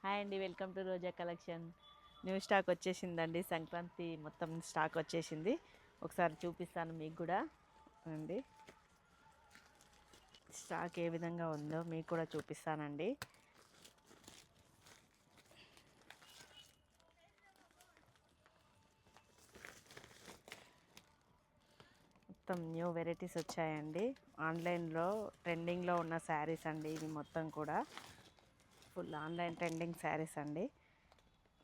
Hi అండి, welcome to Roja collection. New stock వచ్చేసిందండి. సంక్రాంతి మొత్తం స్టాక్ వచ్చేసింది. ఒకసారి చూపిస్తాను మీకు కూడా అండి. స్టాక్ ఏ విధంగా ఉందో మీకు కూడా చూపిస్తానండి. మొత్తం న్యూ వెరైటీస్ వచ్చాయండి. ఆన్లైన్లో ట్రెండింగ్లో ఉన్న శారీస్ అండి. ఇవి మొత్తం కూడా ఫుల్ ఆన్లైన్ ట్రెండింగ్ శారీస్ అండి.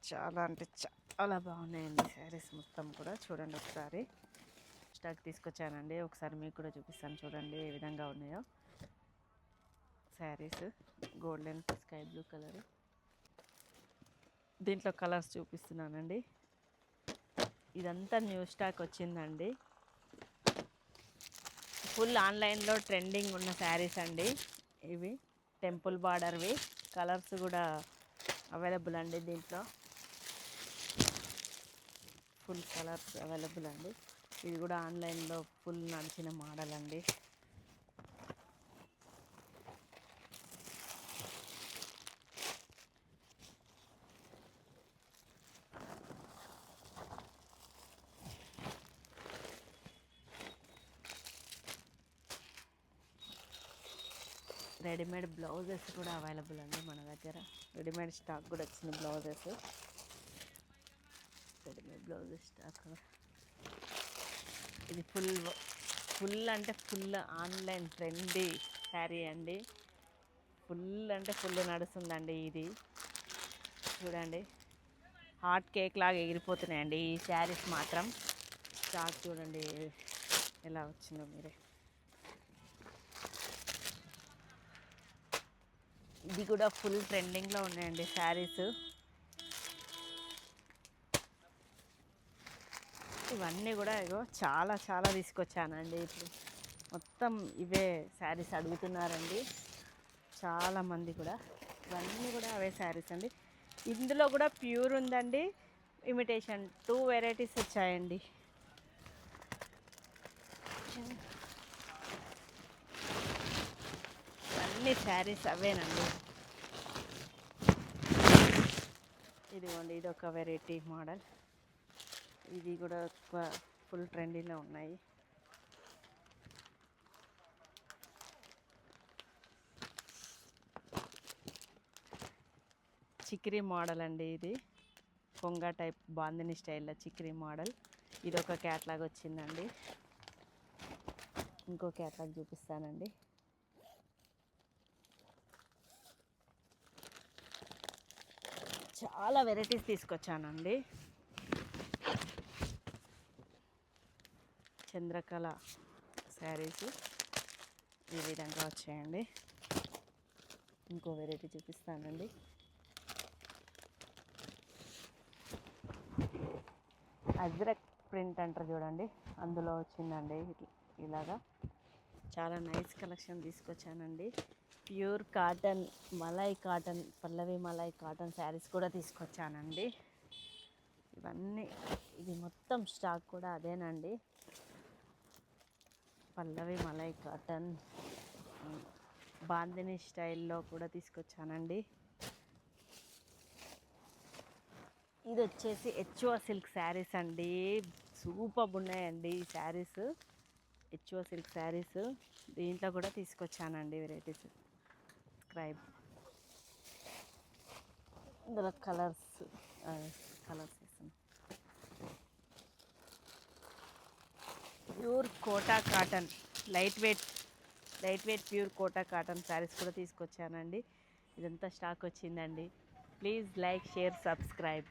చాలా అంటే చాలా బాగున్నాయండి శారీస్ మొత్తం కూడా. చూడండి ఒకసారి స్టాక్ తీసుకొచ్చానండి. ఒకసారి మీకు కూడా చూపిస్తాను, చూడండి ఏ విధంగా ఉన్నాయో saris. Golden sky blue colour, దీంట్లో కలర్స్ చూపిస్తున్నానండి. ఇదంతా న్యూ స్టాక్ వచ్చిందండి. ఫుల్ ఆన్లైన్లో ట్రెండింగ్ ఉన్న శారీస్ అండి ఇవి. టెంపుల్ బార్డర్వి కలర్స్ కూడా అవైలబుల్ అండి. దీంట్లో ఫుల్ కలర్స్ అవైలబుల్ అండి. ఇది కూడా ఆన్లైన్లో ఫుల్ నడిచిన మోడల్ అండి. రెడీమేడ్ బ్లౌజెస్ కూడా అవైలబుల్ అండి మన దగ్గర. రెడీమేడ్ స్టాక్ కూడా వచ్చింది. Blouses, readymade blouses stock. ఇది ఫుల్ అంటే ఫుల్ ఆన్లైన్ ట్రెండీ శారీ అండి. ఫుల్ అంటే ఫుల్ నడుస్తుందండి ఇది. చూడండి, హాట్ కేక్ లాగా ఎగిరిపోతున్నాయండి ఈ శారీస్ మాత్రం. స్టాక్ చూడండి ఎలా వచ్చిందో మీరే. ఇది కూడా ఫుల్ ట్రెండింగ్లో ఉన్నాయండి శారీస్. ఇవన్నీ కూడా ఇగో చాలా చాలా తీసుకొచ్చానండి. ఇప్పుడు మొత్తం ఇవే శారీస్ అడుగుతున్నారండి చాలామంది కూడా. ఇవన్నీ కూడా అవే శారీస్ అండి. ఇందులో కూడా ప్యూర్ ఉందండి, ఇమిటేషన్. 2 వెరైటీస్ వచ్చాయండి. అన్ని శారీస్ అవేనండి. ఇదిగోండి, ఇది ఒక వెరైటీ మోడల్. ఇది కూడా ఫుల్ ట్రెండింగ్లో ఉన్నాయి. చిక్రీ మోడల్ అండి. ఇది కొంగ టైప్ బాందిని స్టైల్లో చిక్రీ మోడల్. ఇది ఒక క్యాట్లాగ్ వచ్చిందండి. ఇంకో క్యాట్లాగ్ చూపిస్తానండి. చాలా వెరైటీస్ తీసుకొచ్చానండి. చంద్రకళ శారీస్ ఈ విధంగా వచ్చాయండి. ఇంకో వెరైటీ చూపిస్తానండి. అజ్రక్ ప్రింట్ అంటారు చూడండి, అందులో వచ్చిందండి. ఇలాగా చాలా నైస్ కలెక్షన్ తీసుకొచ్చానండి. Pure cotton, malai cotton, Pallavi malai cotton saris కూడా తీసుకొచ్చానండి. ఇవన్నీ ఇది మొత్తం స్టాక్ కూడా అదేనండి. పల్లవి మలై కాటన్ బాందిని స్టైల్లో కూడా తీసుకొచ్చానండి. ఇది వచ్చేసి హెచ్ఓ సిల్క్ శారీస్ అండి. సూపర్ ఉన్నాయండి ఈ శారీస్. హెచ్ఓ సిల్క్ శారీస్ దీంట్లో కూడా తీసుకొచ్చానండి వెరైటీస్. స్క్రైబ్ ఇందులో కలర్స్ వేస్తాను. Pure Kota cotton, light weight pure Kota cotton saris కూడా తీసుకొచ్చానండి. ఇదంతా స్టాక్ వచ్చిందండి. Please like, share, subscribe.